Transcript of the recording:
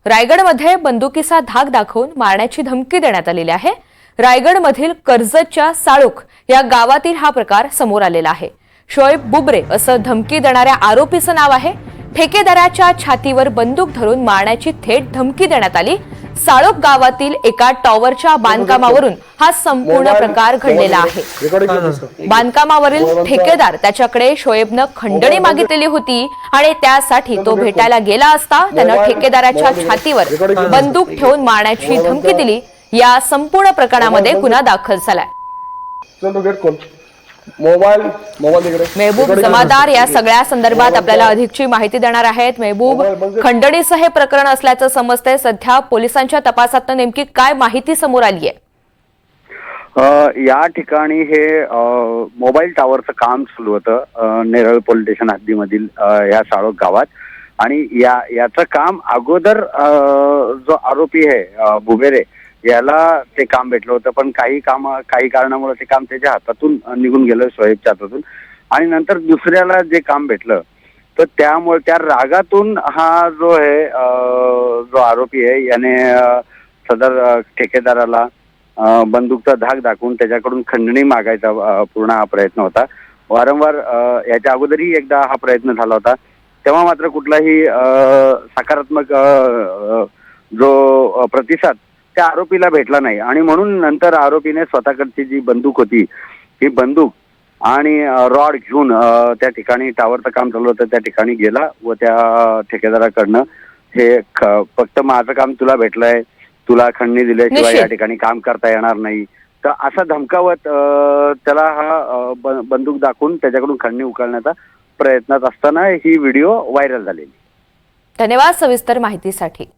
रायगडमध्ये बंदुकीचा धाक दाखवून मारण्याची धमकी देण्यात आलेली आहे। रायगडमधील कर्जतच्या साळुख या गावातील हा प्रकार समोर आलेला आहे। शोएब बुबरे असं धमकी देणाऱ्या आरोपीचं नाव आहे। ठेकेदाराच्या छातीवर बंदूक धरून मारण्याची थेट धमकी देण्यात आली। साळुख गावातील एका टॉवरच्या बांधकामावरून हा संपूर्ण प्रकार घडलेला आहे। बांधकामावरील ठेकेदार त्याच्याकडे शोएबनं खंडणी मागितलेली होती आणि त्यासाठी तो भेटायला गेला असता त्यानं ठेकेदाराच्या छातीवर बंदूक ठेवून मारण्याची धमकी दिली। या संपूर्ण प्रकरणामध्ये गुन्हा दाखल झालाय। महबूब जमादार या सगळ्या संदर्भात आपल्याला अधिकची माहिती देणार आहेत। महबूब, खंडणीचं हे प्रकरण असल्याचं समजतंय। सध्या पोलिसांच्या तपासात नेमकी काय माहिती समोर आली आहे? या ठिकाणी हे मोबाईल टावरचं काम सुरू होतं नेरळ पोलीस स्टेशन हद्दीमधील या साळोख गावात। आणि याचं काम अगोदर जो आरोपी आहे बुबेरे याला ते काम भेटलं होतं, पण काही कारणामुळे ते काम त्याच्या हातातून निघून गेलं, शोएबच्या हातातून। आणि नंतर दुसऱ्याला जे काम भेटलं तर त्यामुळे त्या रागातून हा जो आहे जो आरोपी आहे याने सदर ठेकेदाराला बंदूकचा धाक दाखवून त्याच्याकडून खंडणी मागायचा पूर्ण हा प्रयत्न होता। वारंवार याच्या अगोदरही एकदा हा प्रयत्न झाला होता, तेव्हा मात्र कुठलाही सकारात्मक जो प्रतिसाद त्या आरोपीला भेटला नाही। आणि म्हणून नंतर आरोपीने स्वतःकडची जी बंदूक होती ही बंदूक आणि रॉड घेऊन त्या ठिकाणी टावरचं काम चालू होतं त्या ठिकाणी गेला व त्या ठेकेदाराकडनं हे फक्त माझं काम तुला भेटलंय, तुला खंडणी दिल्याशिवाय या ठिकाणी काम करता येणार नाही, तर असा धमकावत त्याला हा बंदूक दाखवून त्याच्याकडून खंडणी उकळण्याचा प्रयत्नात असताना ही व्हिडिओ व्हायरल झालेली। धन्यवाद सविस्तर माहितीसाठी।